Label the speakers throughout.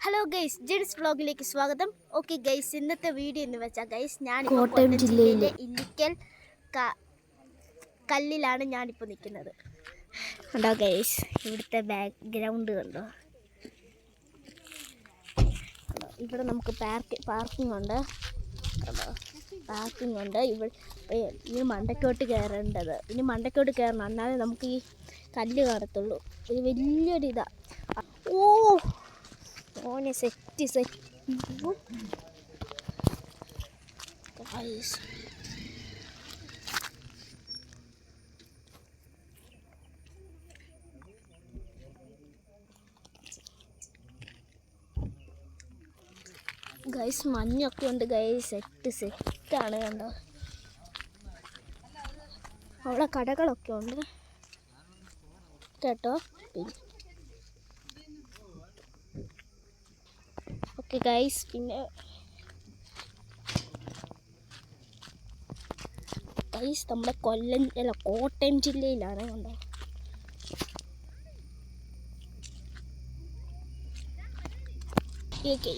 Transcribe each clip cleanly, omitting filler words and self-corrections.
Speaker 1: Hello guys, Jins വ്ളോഗിലേക്ക് സ്വാഗതം. Okay guys, ഇന്നത്തെ വീഡിയോ എന്ന് വെച്ചാൽ ഗൈസ് ഞാൻ
Speaker 2: കോട്ടയം ജില്ലയിലെ
Speaker 1: ഇല്ലിക്കൽ കല്ലിലാണ് ഞാനിപ്പോൾ നിൽക്കുന്നത്. കണ്ടോ ഗൈസ്, ഇവിടുത്തെ ബാക്ക്ഗ്രൗണ്ട് കണ്ടോ. ഇവിടെ നമുക്ക് പാർക്കിംഗ് ഉണ്ട്. ഇനി മണ്ടക്കോട്ട് കയറേണ്ടത്. ഇനി മണ്ടക്കോട്ട് കയറണം, എന്നാലേ നമുക്ക് ഈ കല്ല് കാണത്തുള്ളൂ. ഇത് വലിയൊരിതാ. ഓനെ സെറ്റ് ഗൈസ്, മഞ്ഞൊക്കെ ഉണ്ട് ഗൈസ്. സെറ്റാണ് കണ്ടോ. അവിടെ കടകളൊക്കെ ഉണ്ട് കേട്ടോ. ഓക്കെ ഗൈസ്, പിന്നെ ഗൈസ് നമ്മുടെ കോട്ടയം ജില്ലയിലാണ് കണ്ടോ.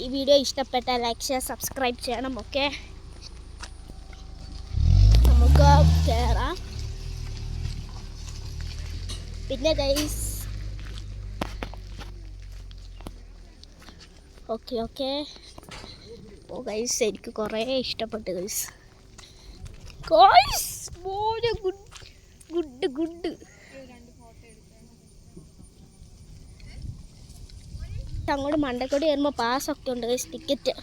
Speaker 1: ഈ വീഡിയോ ഇഷ്ടപ്പെട്ടാൽ ലൈക്ക് ഷെയർ സബ്സ്ക്രൈബ് ചെയ്യണം. ഓക്കെ, നമുക്ക് കയറാം. പിന്നെ ഗൈസ് ഓക്കെ ഓ ഗൈസ്, എനിക്ക് കുറേ ഇഷ്ടപ്പെട്ടു ഗൈസ്. ഗുഡ് അങ്ങോട്ട് മണ്ടക്കോട് കയറുമ്പോൾ പാസ്സൊക്കെ ഉണ്ട് ഗൈസ്, ടിക്കറ്റ്.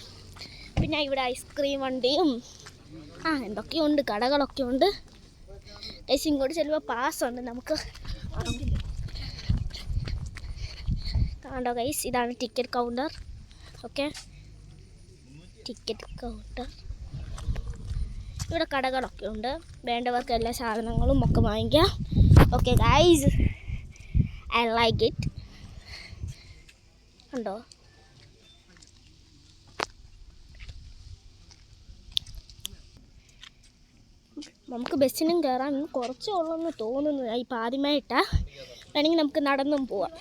Speaker 1: പിന്നെ ഇവിടെ ഐസ്ക്രീം വണ്ടിയും എന്തൊക്കെയുണ്ട്, കടകളൊക്കെ ഉണ്ട് ഗൈസ്. ഇങ്ങോട്ട് ചെല്ലുമ്പോൾ പാസ്സുണ്ട് നമുക്ക്. കണ്ടോ ഗൈസ്, ഇതാണ് ticket counter. Okay, ticket counter. ഇവിടെ കടകളൊക്കെ ഉണ്ട്, വേണ്ടവർക്ക് എല്ലാ സാധനങ്ങളും ഒക്കെ വാങ്ങിക്കാം. Okay guys, I like it. ഉണ്ടോ, നമുക്ക് ബസ്സിനും കയറാൻ കുറച്ചേ ഉള്ളെന്ന് തോന്നുന്നു. ഇപ്പം ആദ്യമായിട്ടാ, വേണമെങ്കിൽ നമുക്ക് നടന്നും പോവാം.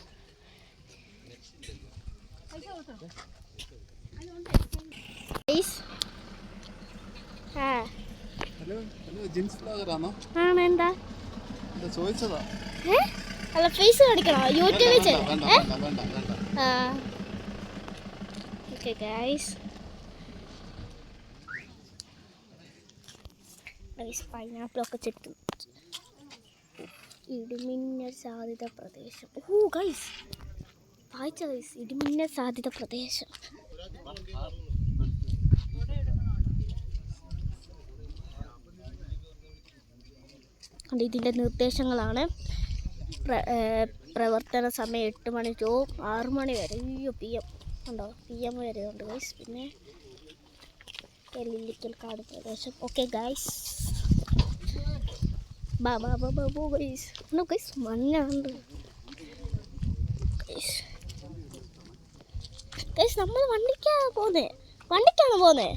Speaker 1: എന്താ അല്ല, ഫേസ് കാണിക്കണോ യൂട്യൂബിൽ? ഓക്കെ ഗൈസ്, പൈനാപ്പിളൊക്കെ ചെത്തും. ഇടിമിന്നൽ സാധ്യത പ്രദേശം. ഗൈസ്, വായിച്ച ഗൈസ്, ഇടിമിന്നൽ സാധ്യത പ്രദേശം. ഇതിൻ്റെ നിർദ്ദേശങ്ങളാണ്. പ്രവർത്തന സമയം 8 മണി ടു 6 മണി വരെ. PM ഉണ്ടോ, PM വരെ ഉണ്ട് ഗൈസ്. പിന്നെ ഇല്ലിക്കൽ കാട് പ്രദേശം. ഓക്കെ ഗൈസ്, ഗൈസ് മഞ്ഞുണ്ട് ഗൈസ്. നമ്മൾ വണ്ടിക്കാണ് പോകുന്നത്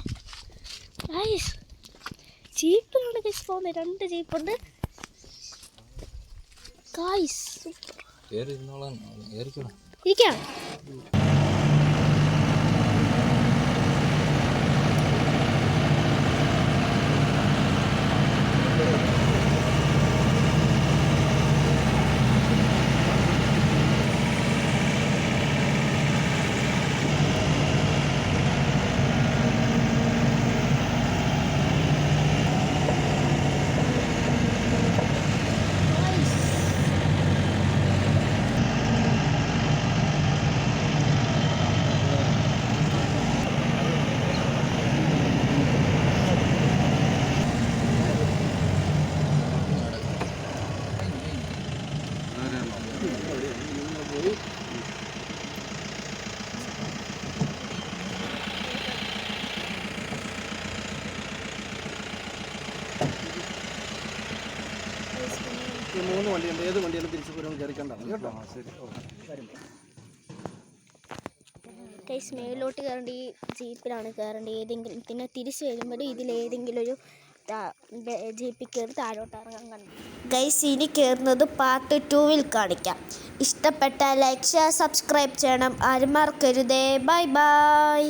Speaker 1: ഗൈസ്. ജീപ്പിലാണ് ഗൈസ് പോകുന്നത്. 2 ജീപ്പുണ്ട് ഗൈസ്. ഇരിക്കാം.
Speaker 3: മൂന്ന് വണ്ടിയുണ്ട്, ഏത് വണ്ടിയാലും തിരിച്ചു പോലും കയറിക്കണ്ടാണ് കേട്ടോ.
Speaker 1: ഗൈസ്, മേലോട്ട് കയറേണ്ട ഈ ജീപ്പിലാണ് കയറേണ്ടത്. പിന്നെ തിരിച്ച് വരുമ്പോഴും ഇതിലേതെങ്കിലും ഒരു ജീപ്പിൽ കയറി താഴോട്ട് ഇറങ്ങാൻ കണ്ടു. ഗൈസ്, ഇനി കയറുന്നത് പാർട്ട് 2-ൽ കാണിക്കാം. ഇഷ്ടപ്പെട്ട ലൈക്ക്, ഷെയർ, സബ്സ്ക്രൈബ് ചെയ്യണം. ആരും മറക്കരുതേ. Bye bye.